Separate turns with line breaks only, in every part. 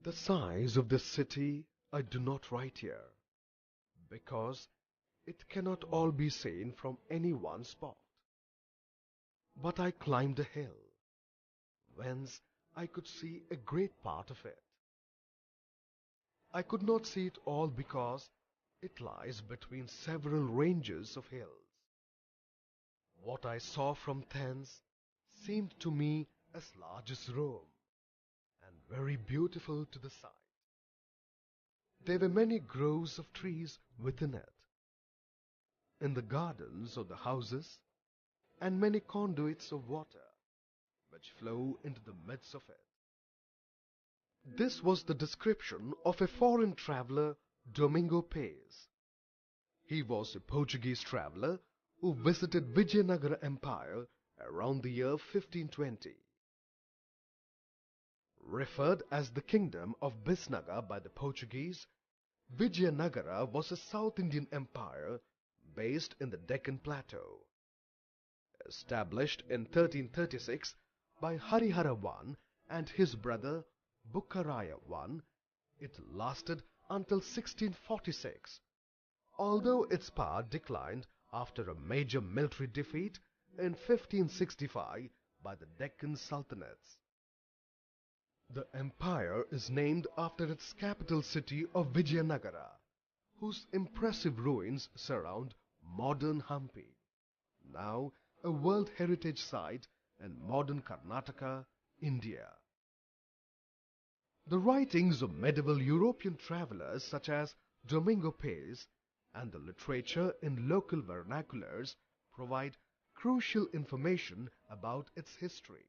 The size of this city I do not write here, because it cannot all be seen from any one spot. But I climbed a hill, whence I could see a great part of it. I could not see it all because it lies between several ranges of hills. What I saw from thence seemed to me as large as Rome, and very beautiful to the sight. There were many groves of trees within it, in the gardens of the houses, and many conduits of water, which flow into the midst of it. This was the description of a foreign traveller, Domingo Paes. He was a Portuguese traveller who visited Vijayanagara Empire around the year 1520. Referred as the Kingdom of Bisnaga by the Portuguese, Vijayanagara was a South Indian empire based in the Deccan Plateau. Established in 1336 by Harihara I and his brother Bukka Raya I, it lasted until 1646, although its power declined after a major military defeat in 1565 by the Deccan sultanates. The empire is named after its capital city of Vijayanagara, whose impressive ruins surround modern Hampi, now a World Heritage Site in modern Karnataka, India. The writings of medieval European travelers such as Domingo Paes and the literature in local vernaculars provide crucial information about its history.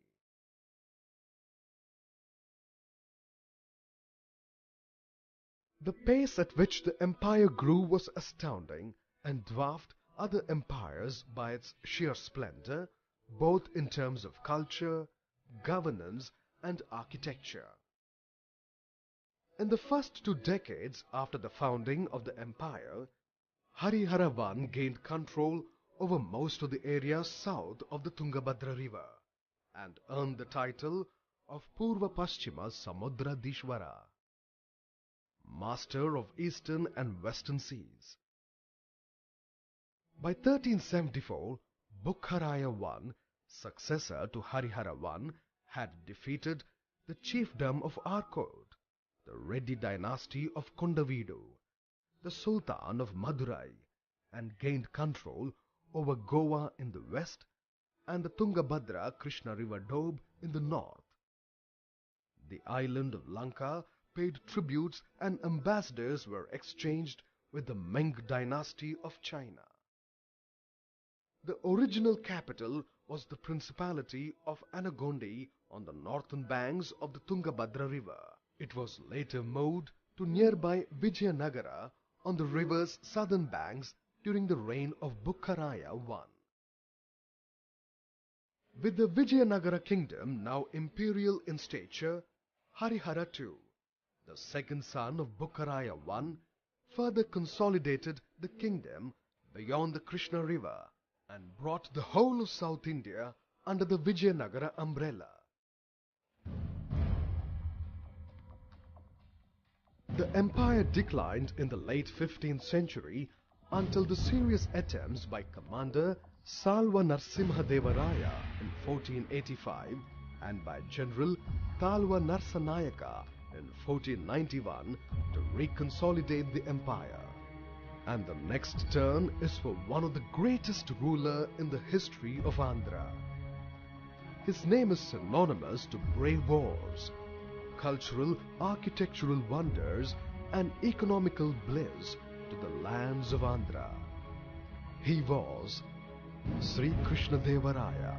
The pace at which the empire grew was astounding and dwarfed other empires by its sheer splendor, both in terms of culture, governance, and architecture. In the first 2 decades after the founding of the empire, Harihara I gained control over most of the area south of the Tungabhadra river and earned the title of Purva Paschima Samudradishwara, master of eastern and western seas. By 1374, Bukka Raya I, successor to Harihara I, had defeated the chiefdom of Arcot, the Reddy dynasty of Kondavidu, the Sultan of Madurai, and gained control over Goa in the west and the Tungabhadra Krishna river Doab in the north. The island of Lanka paid tributes and ambassadors were exchanged with the Ming dynasty of China. The original capital was the Principality of Anagondi on the northern banks of the Tungabhadra river. It was later moved to nearby Vijayanagara on the river's southern banks during the reign of Bukka Raya I. With the Vijayanagara kingdom now imperial in stature, Harihara II, the second son of Bukka Raya I, further consolidated the kingdom beyond the Krishna river and brought the whole of South India under the Vijayanagara umbrella. The empire declined in the late 15th century until the serious attempts by Commander Salva Narsimhadeva Raya in 1485 and by General Talva Narsanayaka in 1491 to reconsolidate the empire. And the next turn is for one of the greatest ruler in the history of Andhra. His name is synonymous to brave wars, cultural architectural wonders and economical bliss to the lands of Andhra. He was Sri Krishna Deva Raya.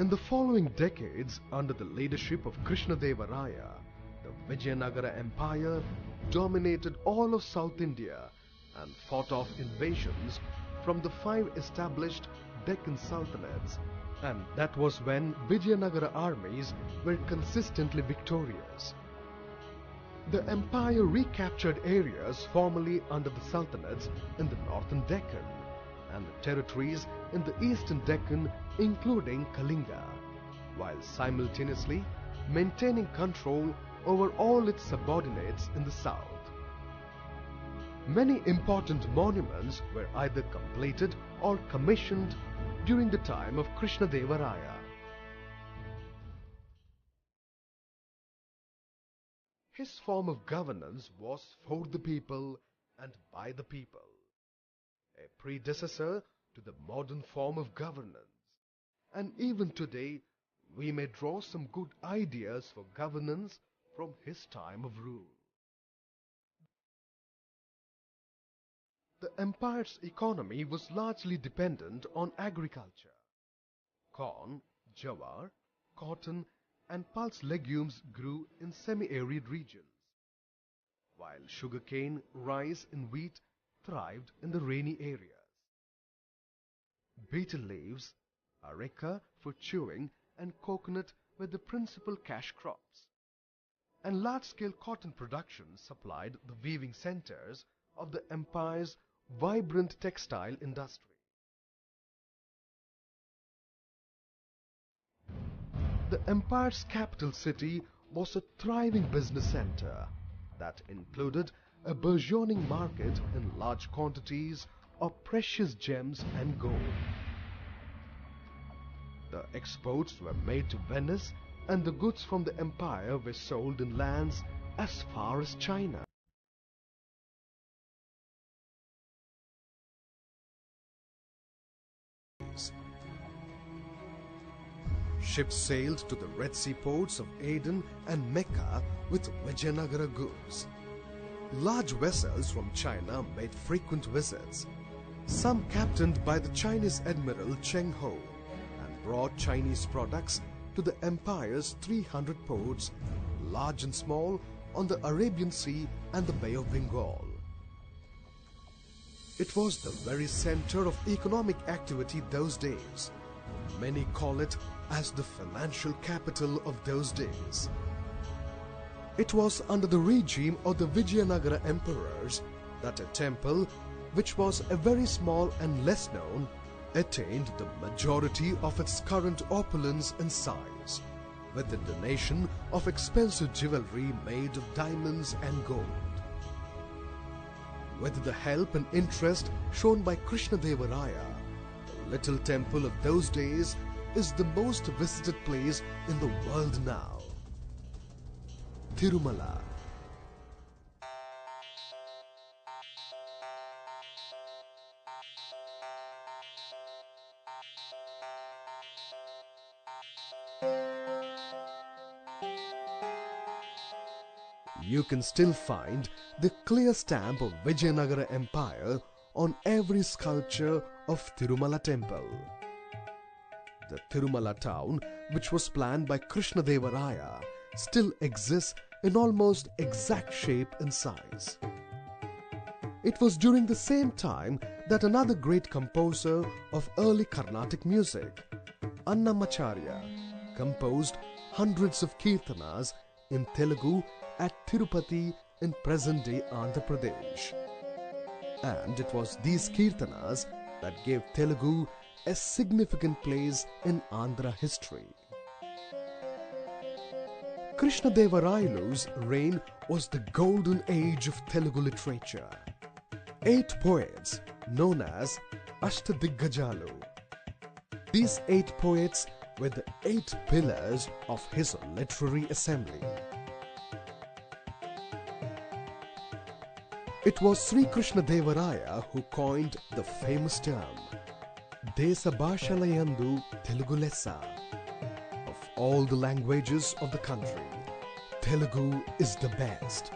In the following decades under the leadership of Krishna Deva Raya, the Vijayanagara Empire dominated all of South India and fought off invasions from the 5 established Deccan sultanates, and that was when Vijayanagara armies were consistently victorious. The empire recaptured areas formerly under the sultanates in the northern Deccan and the territories in the eastern Deccan including Kalinga, while simultaneously maintaining control over all its subordinates in the south. Many important monuments were either completed or commissioned during the time of Krishnadeva Raya. His form of governance was for the people and by the people, a predecessor to the modern form of governance, and even today we may draw some good ideas for governance from his time of rule. The empire's economy was largely dependent on agriculture. Corn, jawar, cotton and pulse legumes grew in semi-arid regions, while sugarcane, rice and wheat thrived in the rainy areas. Betel leaves, areca for chewing and coconut were the principal cash crops, and large-scale cotton production supplied the weaving centers of the empire's vibrant textile industry. The empire's capital city was a thriving business center that included a burgeoning market in large quantities of precious gems and gold. The exports were made to Venice, and the goods from the empire were sold in lands as far as China. Ships sailed to the Red Sea ports of Aden and Mecca with Vijayanagara goods. Large vessels from China made frequent visits, some captained by the Chinese Admiral Cheng Ho, and brought Chinese products to the empire's 300 ports, large and small, on the Arabian Sea and the Bay of Bengal. It was the very center of economic activity those days. Many call it as the financial capital of those days. It was under the regime of the Vijayanagara emperors that a temple, which was a very small and less known, attained the majority of its current opulence and size, with the donation of expensive jewelry made of diamonds and gold. With the help and interest shown by Krishnadeva Raya, the little temple of those days is the most visited place in the world now. Tirumala. You can still find the clear stamp of Vijayanagara Empire on every sculpture of Tirumala temple. The Tirumala town, which was planned by Krishnadeva Raya, still exists in almost exact shape and size. It was during the same time that another great composer of early Carnatic music, Annamacharya, composed hundreds of kirtanas in Telugu at Tirupati in present-day Andhra Pradesh. And it was these kirtanas that gave Telugu a significant place in Andhra history. Krishnadeva Rayalu's reign was the golden age of Telugu literature. 8 poets known as asDomingo. These 8 poets were the 8 pillars of his literary assembly. It was Sri Krishnadeva Raya who coined the famous term Desa Bhashalayandu Telugu Lessa. Of all the languages of the country, Telugu is the best.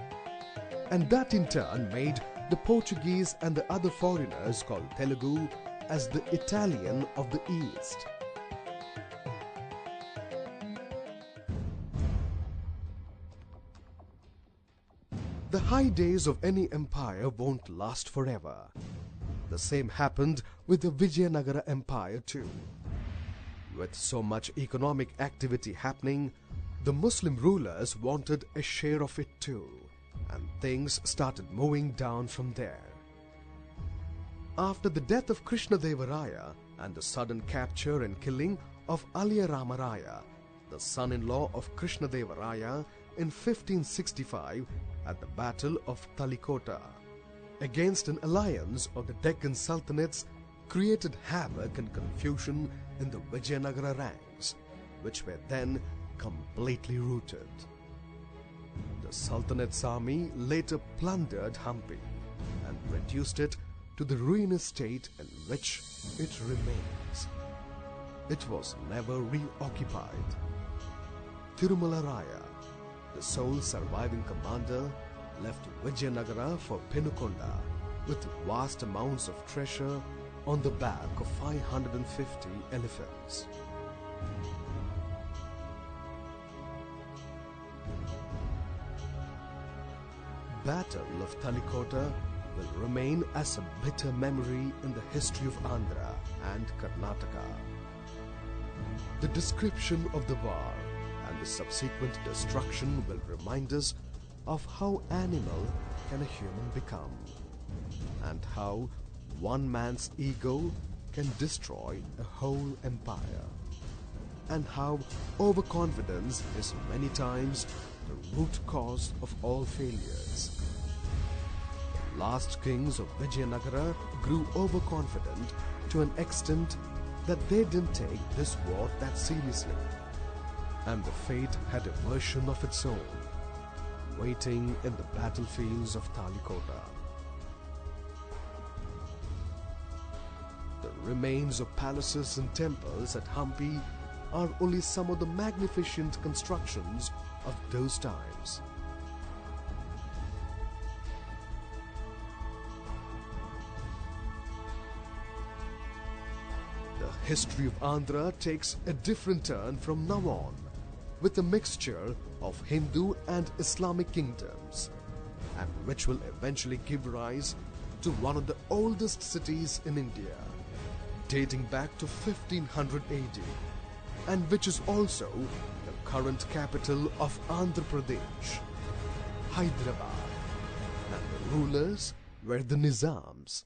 And that in turn made the Portuguese and the other foreigners call Telugu as the Italian of the East. The high days of any empire won't last forever. The same happened with the Vijayanagara Empire too. With so much economic activity happening, the Muslim rulers wanted a share of it too, and things started moving down from there. After the death of Krishnadeva Raya and the sudden capture and killing of Aliya Rama Raya, the son-in-law of Krishnadeva Raya, in 1565 at the Battle of Talikota, against an alliance of the Deccan sultanates, created havoc and confusion in the Vijayanagara ranks, which were then completely routed. The Sultanate's army later plundered Hampi and reduced it to the ruinous state in which it remains. It was never reoccupied. Tirumala Raya, the sole surviving commander, left Vijayanagara for Penukonda with vast amounts of treasure on the back of 550 elephants. Battle of Talikota will remain as a bitter memory in the history of Andhra and Karnataka. The description of the war and the subsequent destruction will remind us of how animal can a human become, and how one man's ego can destroy a whole empire, and how overconfidence is many times the root cause of all failures. The last kings of Vijayanagara grew overconfident to an extent that they didn't take this war that seriously, and the fate had a version of its own, waiting in the battlefields of Talikota. The remains of palaces and temples at Hampi are only some of the magnificent constructions of those times. The history of Andhra takes a different turn from now on, with a mixture of Hindu and Islamic kingdoms, and which will eventually give rise to one of the oldest cities in India, dating back to 1500 AD, and which is also the current capital of Andhra Pradesh, Hyderabad, and the rulers were the Nizams.